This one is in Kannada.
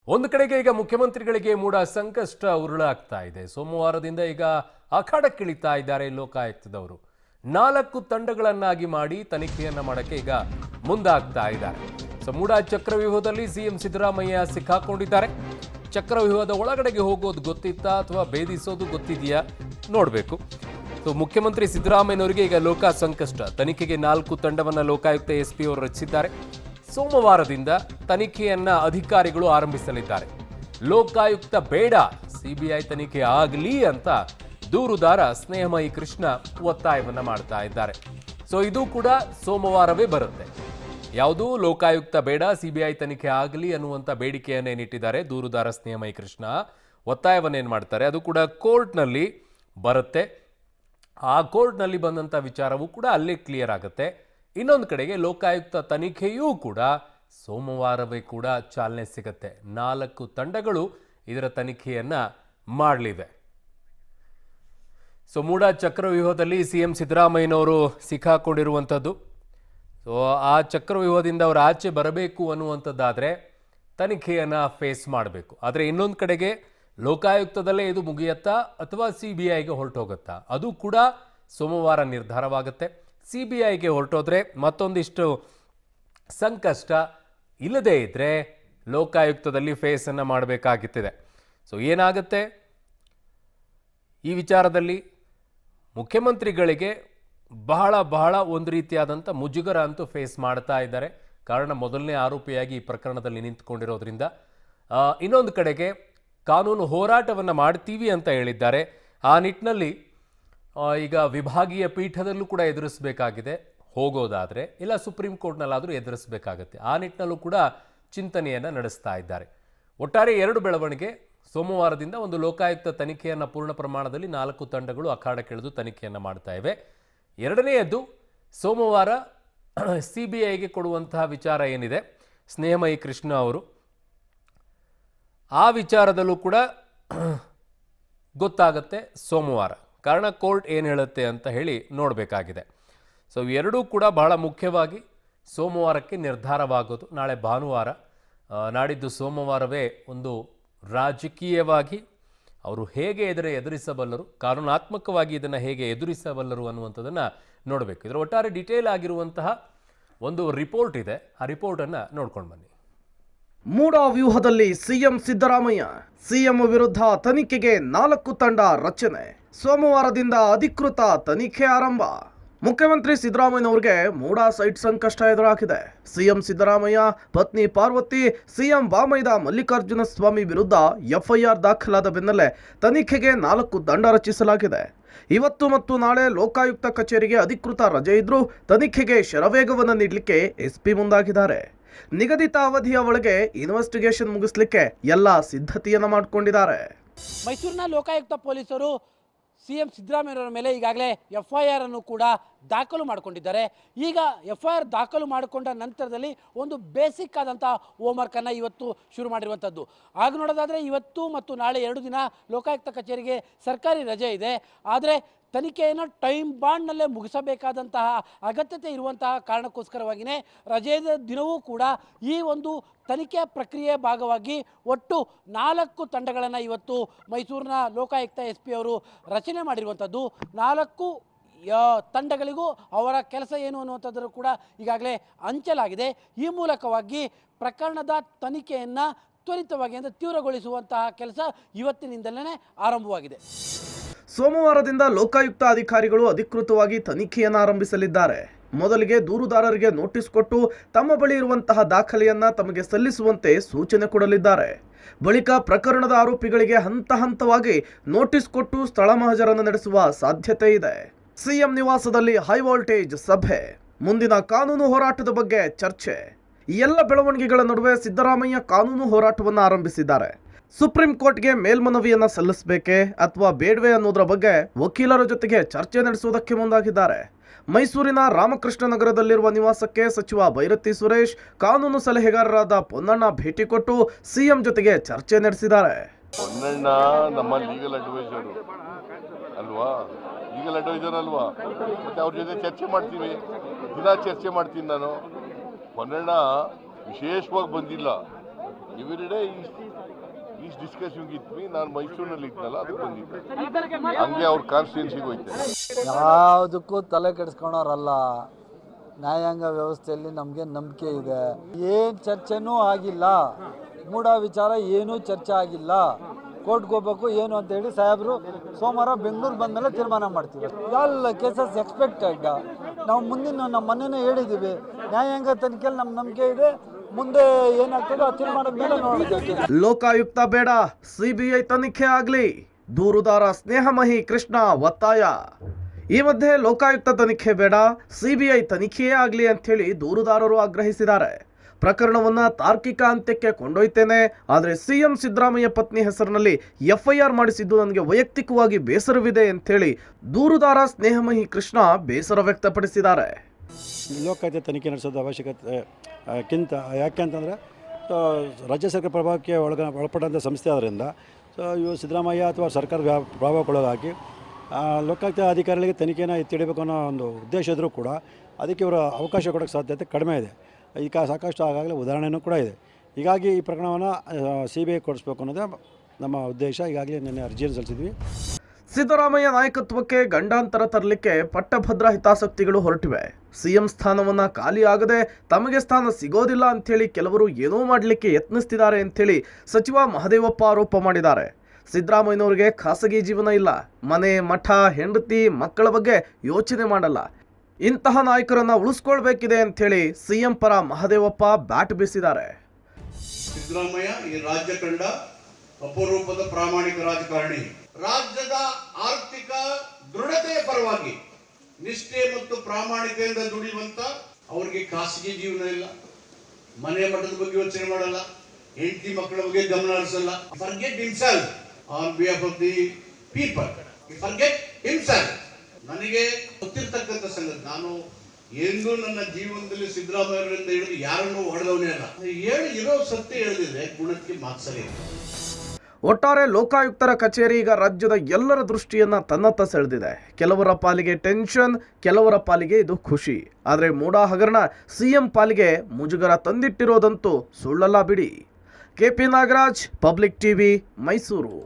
ಒಂದು ಕಡೆಗೆ ಈಗ ಮುಖ್ಯಮಂತ್ರಿಗಳಿಗೆ ಮೂಡ ಸಂಕಷ್ಟ ಉರುಳಾಗ್ತಾ ಇದೆ. ಸೋಮವಾರದಿಂದ ಈಗ ಅಖಾಡಕ್ಕಿಳಿತಾ ಇದ್ದಾರೆ ಲೋಕಾಯುಕ್ತದವರು. 4 ತಂಡಗಳನ್ನಾಗಿ ಮಾಡಿ ತನಿಖೆಯನ್ನ ಮಾಡಕ್ಕೆ ಈಗ ಮುಂದಾಗ್ತಾ ಇದ್ದಾರೆ. ಮೂಡ ಚಕ್ರವ್ಯೂಹದಲ್ಲಿ ಸಿಎಂ ಸಿದ್ದರಾಮಯ್ಯ ಸಿಕ್ಕಾಕೊಂಡಿದ್ದಾರೆ. ಚಕ್ರವ್ಯೂಹದ ಒಳಗಡೆಗೆ ಹೋಗೋದು ಗೊತ್ತಿತ್ತಾ ಅಥವಾ ಭೇದಿಸೋದು ಗೊತ್ತಿದೆಯಾ ನೋಡಬೇಕು. ಮುಖ್ಯಮಂತ್ರಿ ಸಿದ್ದರಾಮಯ್ಯನವರಿಗೆ ಈಗ ಲೋಕ ಸಂಕಷ್ಟ. ತನಿಖೆಗೆ 4 ತಂಡವನ್ನ ಲೋಕಾಯುಕ್ತ ಎಸ್ಪಿ ಅವರು ರಚಿಸಿದ್ದಾರೆ. ಸೋಮವಾರದಿಂದ ತನಿಖೆಯನ್ನ ಅಧಿಕಾರಿಗಳು ಆರಂಭಿಸಲಿದ್ದಾರೆ. ಲೋಕಾಯುಕ್ತ ಬೇಡ, ಸಿಬಿಐ ತನಿಖೆ ಆಗಲಿ ಅಂತ ದೂರುದಾರ ಸ್ನೇಹಮಯಿ ಕೃಷ್ಣ ಒತ್ತಾಯವನ್ನ ಮಾಡ್ತಾ ಇದ್ದಾರೆ. ಇದು ಕೂಡ ಸೋಮವಾರವೇ ಬರುತ್ತೆ. ಯಾವುದು ಲೋಕಾಯುಕ್ತ ಬೇಡ, ಸಿಬಿಐ ತನಿಖೆ ಆಗಲಿ ಅನ್ನುವಂಥ ಬೇಡಿಕೆಯನ್ನೇನಿಟ್ಟಿದ್ದಾರೆ ದೂರುದಾರ ಸ್ನೇಹಮಯಿ ಕೃಷ್ಣ, ಒತ್ತಾಯವನ್ನೇನು ಮಾಡ್ತಾರೆ ಅದು ಕೂಡ ಕೋರ್ಟ್ನಲ್ಲಿ ಬರುತ್ತೆ. ಆ ಕೋರ್ಟ್ನಲ್ಲಿ ಬಂದಂಥ ವಿಚಾರವೂ ಕೂಡ ಅಲ್ಲೇ ಕ್ಲಿಯರ್ ಆಗುತ್ತೆ. ಇನ್ನೊಂದು ಕಡೆಗೆ ಲೋಕಾಯುಕ್ತ ತನಿಖೆಯೂ ಕೂಡ ಸೋಮವಾರವೇ ಕೂಡ ಚಾಲನೆ ಸಿಗುತ್ತೆ. 4 ತಂಡಗಳು ಇದರ ತನಿಖೆಯನ್ನ ಮಾಡಲಿವೆ. ಮೂಡ ಚಕ್ರವ್ಯೂಹದಲ್ಲಿ ಸಿಎಂ ಸಿದ್ದರಾಮಯ್ಯನವರು ಸಿಕ್ಕಾಕೊಂಡಿರುವಂಥದ್ದು. ಆ ಚಕ್ರವ್ಯೂಹದಿಂದ ಅವರು ಆಚೆ ಬರಬೇಕು ಅನ್ನುವಂಥದ್ದಾದರೆ ತನಿಖೆಯನ್ನು ಫೇಸ್ ಮಾಡಬೇಕು. ಆದರೆ ಇನ್ನೊಂದು ಕಡೆಗೆ ಲೋಕಾಯುಕ್ತದಲ್ಲೇ ಇದು ಮುಗಿಯತ್ತಾ ಅಥವಾ CBIಗೆ ಹೊರಟೋಗುತ್ತಾ ಅದು ಕೂಡ ಸೋಮವಾರ ನಿರ್ಧಾರವಾಗುತ್ತೆ. CBIಗೆ ಹೊರಟೋದ್ರೆ ಮತ್ತೊಂದಿಷ್ಟು ಸಂಕಷ್ಟ, ಇಲ್ಲದೇ ಇದ್ದರೆ ಲೋಕಾಯುಕ್ತದಲ್ಲಿ ಫೇಸನ್ನು ಮಾಡಬೇಕಾಗುತ್ತಿದೆ. ಏನಾಗುತ್ತೆ ಈ ವಿಚಾರದಲ್ಲಿ ಮುಖ್ಯಮಂತ್ರಿಗಳಿಗೆ ಬಹಳ ಒಂದು ರೀತಿಯಾದಂಥ ಮುಜುಗರ ಅಂತೂ ಫೇಸ್ ಮಾಡ್ತಾ ಇದ್ದಾರೆ. ಕಾರಣ ಮೊದಲನೇ ಆರೋಪಿಯಾಗಿ ಈ ಪ್ರಕರಣದಲ್ಲಿ ನಿಂತ್ಕೊಂಡಿರೋದ್ರಿಂದ. ಇನ್ನೊಂದು ಕಡೆಗೆ ಕಾನೂನು ಹೋರಾಟವನ್ನು ಮಾಡ್ತೀವಿ ಅಂತ ಹೇಳಿದ್ದಾರೆ. ಆ ನಿಟ್ಟಿನಲ್ಲಿ ಈಗ ವಿಭಾಗೀಯ ಪೀಠದಲ್ಲೂ ಕೂಡ ಎದುರಿಸಬೇಕಾಗಿದೆ ಹೋಗೋದಾದರೆ, ಇಲ್ಲ ಸುಪ್ರೀಂ ಕೋರ್ಟ್ನಲ್ಲಾದರೂ ಎದುರಿಸಬೇಕಾಗತ್ತೆ. ಆ ನಿಟ್ಟಿನಲ್ಲೂ ಕೂಡ ಚಿಂತನೆಯನ್ನು ನಡೆಸ್ತಾ ಇದ್ದಾರೆ. ಒಟ್ಟಾರೆ 2 ಬೆಳವಣಿಗೆ. ಸೋಮವಾರದಿಂದ ಒಂದು ಲೋಕಾಯುಕ್ತ ತನಿಖೆಯನ್ನು ಪೂರ್ಣ ಪ್ರಮಾಣದಲ್ಲಿ 4 ತಂಡಗಳು ಅಖಾಡಕ್ಕಿಳಿದು ತನಿಖೆಯನ್ನು ಮಾಡ್ತಾ ಇವೆ. ಎರಡನೆಯದು ಸೋಮವಾರ CBIಗೆ ಕೊಡುವಂತಹ ವಿಚಾರ ಏನಿದೆ, ಸ್ನೇಹಮಯಿ ಕೃಷ್ಣ ಅವರು ಆ ವಿಚಾರದಲ್ಲೂ ಕೂಡ ಗೊತ್ತಾಗತ್ತೆ ಸೋಮವಾರ. ಕಾರಣ ಕೋರ್ಟ್ ಏನು ಹೇಳುತ್ತೆ ಅಂತ ಹೇಳಿ ನೋಡಬೇಕಾಗಿದೆ. ಎರಡೂ ಕೂಡ ಬಹಳ ಮುಖ್ಯವಾಗಿ ಸೋಮವಾರಕ್ಕೆ ನಿರ್ಧಾರವಾಗೋದು. ನಾಳೆ ಭಾನುವಾರ, ನಾಡಿದ್ದು ಸೋಮವಾರವೇ ಒಂದು ರಾಜಕೀಯವಾಗಿ ಅವರು ಹೇಗೆ ಎದುರಿಸಬಲ್ಲರು, ಕಾನೂನಾತ್ಮಕವಾಗಿ ಇದನ್ನು ಹೇಗೆ ಎದುರಿಸಬಲ್ಲರು ಅನ್ನುವಂಥದ್ದನ್ನು ನೋಡಬೇಕು. ಇದರ ಒಟ್ಟಾರೆ ಡೀಟೇಲ್ ಆಗಿರುವಂತಹ ಒಂದು ರಿಪೋರ್ಟ್ ಇದೆ. ಆ ರಿಪೋರ್ಟನ್ನು ನೋಡ್ಕೊಂಡು ಬನ್ನಿ. ಮೂಡ ವ್ಯೂಹದಲ್ಲಿ ಸಿಎಂ ಸಿದ್ದರಾಮಯ್ಯ. ಸಿಎಂ ವಿರುದ್ಧ ತನಿಖೆಗೆ 4 ತಂಡ ರಚನೆ. ಸೋಮವಾರದಿಂದ ಅಧಿಕೃತ ತನಿಖೆ ಆರಂಭ. ಮುಖ್ಯಮಂತ್ರಿ ಸಿದ್ದರಾಮಯ್ಯನವರಿಗೆ ಮೂಡ ಸೈಟ್ ಸಂಕಷ್ಟ ಎದುರಾಗಿದೆ. ಸಿಎಂ ಸಿದ್ದರಾಮಯ್ಯ ಪತ್ನಿ ಪಾರ್ವತಿ, ಸಿಎಂ ಬಾಮೈದ ಮಲ್ಲಿಕಾರ್ಜುನ ಸ್ವಾಮಿ ವಿರುದ್ಧ FIR ದಾಖಲಾದ ಬೆನ್ನಲ್ಲೇ ತನಿಖೆಗೆ 4 ತಂಡ ರಚಿಸಲಾಗಿದೆ. ಇವತ್ತು ಮತ್ತು ನಾಳೆ ಲೋಕಾಯುಕ್ತ ಕಚೇರಿಗೆ ಅಧಿಕೃತ ರಜೆ ಇದ್ರೂ ತನಿಖೆಗೆ ಶರವೇಗವನ್ನು ನೀಡಲಿಕ್ಕೆ SP ಮುಂದಾಗಿದ್ದಾರೆ. ನಿಗದಿತ ಅವಧಿಯ ಒಳಗೆ ಇನ್ವೆಸ್ಟಿಗೇಷನ್ ಮುಗಿಸ್ಲಿಕ್ಕೆ ಎಲ್ಲ ಸಿದ್ಧತೆಯನ್ನು ಮಾಡಿಕೊಂಡಿದ್ದಾರೆ. ಮೈಸೂರಿನ ಲೋಕಾಯುಕ್ತ ಪೊಲೀಸರು ಸಿಎಂ ಸಿದ್ದರಾಮಯ್ಯನವರ ಮೇಲೆ ಈಗಾಗಲೇ FIR ಅನ್ನು ಕೂಡ ದಾಖಲು ಮಾಡಿಕೊಂಡಿದ್ದಾರೆ. ಈಗ FIR ದಾಖಲು ಮಾಡಿಕೊಂಡ ನಂತರದಲ್ಲಿ ಒಂದು ಬೇಸಿಕ್ ಆದಂಥ ಹೋಮ್ವರ್ಕನ್ನು ಇವತ್ತು ಶುರು ಮಾಡಿರುವಂಥದ್ದು. ಆಗ ನೋಡೋದಾದರೆ ಇವತ್ತು ಮತ್ತು ನಾಳೆ 2 ದಿನ ಲೋಕಾಯುಕ್ತ ಕಚೇರಿಗೆ ಸರ್ಕಾರಿ ರಜೆ ಇದೆ. ಆದರೆ ತನಿಖೆಯನ್ನು ಟೈಮ್ ಬಾಂಡ್ನಲ್ಲೇ ಮುಗಿಸಬೇಕಾದಂತಹ ಅಗತ್ಯತೆ ಇರುವಂತಹ ಕಾರಣಕ್ಕೋಸ್ಕರವಾಗಿಯೇ ರಜೆಯ ದಿನವೂ ಕೂಡ ಈ ಒಂದು ತನಿಖೆ ಪ್ರಕ್ರಿಯೆ ಭಾಗವಾಗಿ ಒಟ್ಟು 4 ತಂಡಗಳನ್ನು ಇವತ್ತು ಮೈಸೂರಿನ ಲೋಕಾಯುಕ್ತ SP ಅವರು ರಚನೆ ಮಾಡಿರುವಂಥದ್ದು. 4 ತಂಡಗಳಿಗೂ ಅವರ ಕೆಲಸ ಏನು ಅನ್ನುವಂಥದ್ದು ಕೂಡ ಈಗಾಗಲೇ ಹಂಚಲಾಗಿದೆ. ಈ ಮೂಲಕವಾಗಿ ಪ್ರಕರಣದ ತನಿಖೆಯನ್ನು ತ್ವರಿತವಾಗಿ ಅಂದರೆ ತೀವ್ರಗೊಳಿಸುವಂತಹ ಕೆಲಸ ಇವತ್ತಿನಿಂದಲೇ ಆರಂಭವಾಗಿದೆ. ಸೋಮವಾರದಿಂದ ಲೋಕಾಯುಕ್ತ ಅಧಿಕಾರಿಗಳು ಅಧಿಕೃತವಾಗಿ ತನಿಖೆಯನ್ನು ಆರಂಭಿಸಲಿದ್ದಾರೆ. ಮೊದಲಿಗೆ ದೂರುದಾರರಿಗೆ ನೋಟಿಸ್ ಕೊಟ್ಟು ತಮ್ಮ ಬಳಿ ಇರುವಂತಹ ದಾಖಲೆಯನ್ನ ತಮಗೆ ಸಲ್ಲಿಸುವಂತೆ ಸೂಚನೆ ಕೊಡಲಿದ್ದಾರೆ. ಬಳಿಕ ಪ್ರಕರಣದ ಆರೋಪಿಗಳಿಗೆ ಹಂತ ಹಂತವಾಗಿ ನೋಟಿಸ್ ಕೊಟ್ಟು ಸ್ಥಳ ಮಹಜರನ್ನು ನಡೆಸುವ ಸಾಧ್ಯತೆ ಇದೆ. ಸಿಎಂ ನಿವಾಸದಲ್ಲಿ ಹೈ ವೋಲ್ಟೇಜ್ ಸಭೆ. ಮುಂದಿನ ಕಾನೂನು ಹೋರಾಟದ ಬಗ್ಗೆ ಚರ್ಚೆ. ಈ ಎಲ್ಲ ಬೆಳವಣಿಗೆಗಳ ನಡುವೆ ಸಿದ್ದರಾಮಯ್ಯ ಕಾನೂನು ಹೋರಾಟವನ್ನು ಆರಂಭಿಸಿದ್ದಾರೆ. ಸುಪ್ರೀಂ ಕೋರ್ಟ್ಗೆ ಮೇಲ್ಮನವಿಯನ್ನ ಸಲ್ಲಿಸಬೇಕೆ ಅಥವಾ ಬೇಡವೇ ಅನ್ನೋದರ ಬಗ್ಗೆ ವಕೀಲರ ಜೊತೆಗೆ ಚರ್ಚೆ ನಡೆಸುವುದಕ್ಕೆ ಮುಂದಾಗಿದ್ದಾರೆ. ಮೈಸೂರಿನ ರಾಮಕೃಷ್ಣ ನಗರದಲ್ಲಿರುವ ನಿವಾಸಕ್ಕೆ ಸಚಿವ ಬೈರತಿ ಸುರೇಶ್, ಕಾನೂನು ಸಲಹೆಗಾರರಾದ ಪೊನ್ನಣ್ಣ ಭೇಟಿ ಕೊಟ್ಟು ಸಿಎಂ ಜೊತೆಗೆ ಚರ್ಚೆ ನಡೆಸಿದ್ದಾರೆ. ಪೊನ್ನಣ್ಣ ನಮ್ಮ ಲೀಗಲ್ ಅಡ್ವೈಸರ್ ಅಲ್ವಾ, ಮತ್ತೆ ಅವ್ರ ಜೊತೆ ಚರ್ಚೆ ಮಾಡ್ತೀವಿ, ದಿನ ಚರ್ಚೆ ಮಾಡ್ತೀನಿ ನಾನು. ಪೊನ್ನಣ್ಣ ವಿಶೇಷವಾಗಿ ಬಂದಿಲ್ಲ, every day is discussing with me. ನಾನು ಮೈಸೂರಿನಲ್ಲಿ ಇದ್ನಲ್ಲ, ಅದಕ್ಕೆ ಬಂದಿದ್ದೆ. ಹಂಗೆ ಅವ್ರ ಕಾನ್ಸ್ಟಿಟ್ಯೂನ್ಸಿಗೆ ಹೋಯ್ತೆ. ಯಾವುದಕ್ಕೂ ತಲೆ ಕೆಡಿಸ್ಕೊಳೋರಲ್ಲ. ನ್ಯಾಯಾಂಗ ವ್ಯವಸ್ಥೆಯಲ್ಲಿ ನಮಗೆ ನಂಬಿಕೆ ಇದೆ. ಏನು ಚರ್ಚೆನೂ ಆಗಿಲ್ಲ, ಮೂಢ ವಿಚಾರ ಏನೂ ಚರ್ಚೆ ಆಗಿಲ್ಲ. ಕೋರ್ಟ್ಗೆ ಹೋಗ್ಬೇಕು ಏನು ಅಂತೇಳಿ ಸಾಹೇಬರು ಸೋಮವಾರ ಬೆಂಗಳೂರು ಬಂದಮೇಲೆ ತೀರ್ಮಾನ ಮಾಡ್ತೀವಿ. ಎಲ್ಲ ಕೇಸಸ್ ಎಕ್ಸ್ಪೆಕ್ಟೆಡ್. ನಾವು ನಮ್ಮ ಮೊನ್ನೆನೇ ಹೇಳಿದ್ದೀವಿ, ನ್ಯಾಯಾಂಗ ತನಿಖೆಯಲ್ಲಿ ನಮ್ಮ ನಂಬಿಕೆ ಇದೆ. ಮುಂದೆ ಏನಾಗ್ತದೆ ಆ ತೀರ್ಮಾನದ ಮೇಲೆ ನೋಡೋದು. ಲೋಕಾಯುಕ್ತ ಬೇಡ, ಸಿಬಿಐ ತನಿಖೆ ಆಗಲಿ, ದೂರುದಾರ ಸ್ನೇಹಮಹಿ ಕೃಷ್ಣ ಒತ್ತಾಯ. ಈ ಮಧ್ಯೆ ಲೋಕಾಯುಕ್ತ ತನಿಖೆ ಬೇಡ, ಸಿಬಿಐ ತನಿಖೆಯೇ ಆಗಲಿ ಅಂಥೇಳಿ ದೂರುದಾರರು ಆಗ್ರಹಿಸಿದ್ದಾರೆ. ಪ್ರಕರಣವನ್ನ ತಾರ್ಕಿಕ ಅಂತ್ಯಕ್ಕೆ ಕೊಂಡೊಯ್ತೇನೆ, ಆದರೆ ಸಿಎಂ ಸಿದ್ದರಾಮಯ್ಯ ಪತ್ನಿ ಹೆಸರಿನಲ್ಲಿ ಎಫ್ಐಆರ್ ಮಾಡಿಸಿದ್ದು ನನಗೆ ವೈಯಕ್ತಿಕವಾಗಿ ಬೇಸರವಿದೆ ಅಂಥೇಳಿ ದೂರುದಾರ ಸ್ನೇಹಮಹಿ ಕೃಷ್ಣ ಬೇಸರ ವ್ಯಕ್ತಪಡಿಸಿದ್ದಾರೆ. ಲೋಕಾಯುಕ್ತ ತನಿಖೆ ನಡೆಸೋದು ಅವಶ್ಯಕತೆ ಯಾಕೆ ಅಂತಂದರೆ ರಾಜ್ಯ ಸರ್ಕಾರ ಪ್ರಭಾವಕ್ಕೆ ಒಳಪಟ್ಟಂಥ ಸಂಸ್ಥೆ ಆದ್ದರಿಂದ ಇವು ಸಿದ್ದರಾಮಯ್ಯ ಅಥವಾ ಸರ್ಕಾರದ ಪ್ರಭಾವಕ್ಕೊಳಗಾಗಿ ಲೋಕಾಯುಕ್ತ ಅಧಿಕಾರಿಗಳಿಗೆ ತನಿಖೆಯನ್ನು ಎತ್ತಿಡಬೇಕು ಅನ್ನೋ ಒಂದು ಉದ್ದೇಶ ಇದ್ದರೂ ಕೂಡ ಅದಕ್ಕೆ ಇವರು ಅವಕಾಶ ಕೊಡೋಕ್ಕೆ ಸಾಧ್ಯತೆ ಕಡಿಮೆ ಇದೆ. ಈಗ ಸಾಕಷ್ಟು ಆಗಾಗಲೇ ಉದಾಹರಣೆಯೂ ಕೂಡ ಇದೆ. ಹೀಗಾಗಿ ಈ ಪ್ರಕರಣವನ್ನು CBI ಕೊಡಿಸ್ಬೇಕು ಅನ್ನೋದೇ ನಮ್ಮ ಉದ್ದೇಶ. ಈಗಾಗಲೇ ನಿನ್ನೆ ಅರ್ಜಿಯನ್ನು ಸಲ್ಲಿಸಿದ್ವಿ. ಸಿದ್ದರಾಮಯ್ಯ ನಾಯಕತ್ವಕ್ಕೆ ಗಂಡಾಂತರ ತರಲಿಕ್ಕೆ ಪಟ್ಟಭದ್ರ ಹಿತಾಸಕ್ತಿಗಳು ಹೊರಟಿವೆ. ಸಿಎಂ ಸ್ಥಾನವನ್ನ ಖಾಲಿ ಆಗದೆ ತಮಗೆ ಸ್ಥಾನ ಸಿಗೋದಿಲ್ಲ ಅಂಥೇಳಿ ಕೆಲವರು ಏನೋ ಮಾಡಲಿಕ್ಕೆ ಯತ್ನಿಸ್ತಿದ್ದಾರೆ ಅಂಥೇಳಿ ಸಚಿವ ಮಹದೇವಪ್ಪ ಆರೋಪ ಮಾಡಿದ್ದಾರೆ. ಸಿದ್ದರಾಮಯ್ಯನವ್ರಿಗೆ ಖಾಸಗಿ ಜೀವನ ಇಲ್ಲ, ಮನೆ ಮಠ ಹೆಂಡತಿ ಮಕ್ಕಳ ಬಗ್ಗೆ ಯೋಚನೆ ಮಾಡಲ್ಲ. ಇಂತಹ ನಾಯಕರನ್ನ ಉಳಿಸ್ಕೊಳ್ಬೇಕಿದೆ ಅಂಥೇಳಿ ಸಿಎಂ ಪರ ಮಹದೇವಪ್ಪ ಬ್ಯಾಟ್ ಬೀಸಿದ್ದಾರೆ. ಸಿದ್ದರಾಮಯ್ಯ ಈ ರಾಜ್ಯ ಕಂಡ ಅಪರೂಪದ ಪ್ರಾಮಾಣಿಕ ರಾಜಕಾರಣಿ. ರಾಜ್ಯದ ಆರ್ಥಿಕ ದೃಢತೆಯ ಪರವಾಗಿ ನಿಷ್ಠೆ ಮತ್ತು ಪ್ರಾಮಾಣಿಕೆಯಿಂದ ದುಡಿಯುವಂತ ಅವ್ರಿಗೆ ಖಾಸಗಿ ಜೀವನ ಇಲ್ಲ, ಮನೆ ಮಠದ ಬಗ್ಗೆ ಯೋಚನೆ ಮಾಡಲ್ಲ, ಹೆಂಡತಿ ಮಕ್ಕಳ ಬಗ್ಗೆ ಗಮನ ಹರಿಸಲ್ಲ. Forget himself on behalf of the people. Forget himself. ನನಗೆ ಗೊತ್ತಿರ್ತಕ್ಕಂಥ ಸಂಗತಿ, ನಾನು ಎಂದೂ ನನ್ನ ಜೀವನದಲ್ಲಿ ಸಿದ್ದರಾಮಯ್ಯರಿಂದ ಹಿಡಿದು ಯಾರನ್ನೂ ಹೊಡೆದವನೇ ಅಲ್ಲ. ಇರೋ ಸತ್ಯ ಹೇಳಿದ್ರೆ ಗುಣಕ್ಕೆ ಮಾತ್ಸರಿ. ಒಟ್ಟಾರೆ ಲೋಕಾಯುಕ್ತರ ಕಚೇರಿ ಈಗ ರಾಜ್ಯದ ಎಲ್ಲರ ದೃಷ್ಟಿಯನ್ನ ತನ್ನತ್ತ ಸೆಳೆದಿದೆ. ಕೆಲವರ ಪಾಲಿಗೆ ಟೆನ್ಷನ್, ಕೆಲವರ ಪಾಲಿಗೆ ಇದು ಖುಷಿ. ಆದರೆ ಮೂಡಾ ಹಗರಣ ಸಿಎಂ ಪಾಲಿಗೆ ಮುಜುಗರ ತಂದಿಟ್ಟಿರೋದಂತೂ ಸುಳ್ಳಲ್ಲ ಬಿಡಿ. KP Nagaraj, public TV, Mysuru.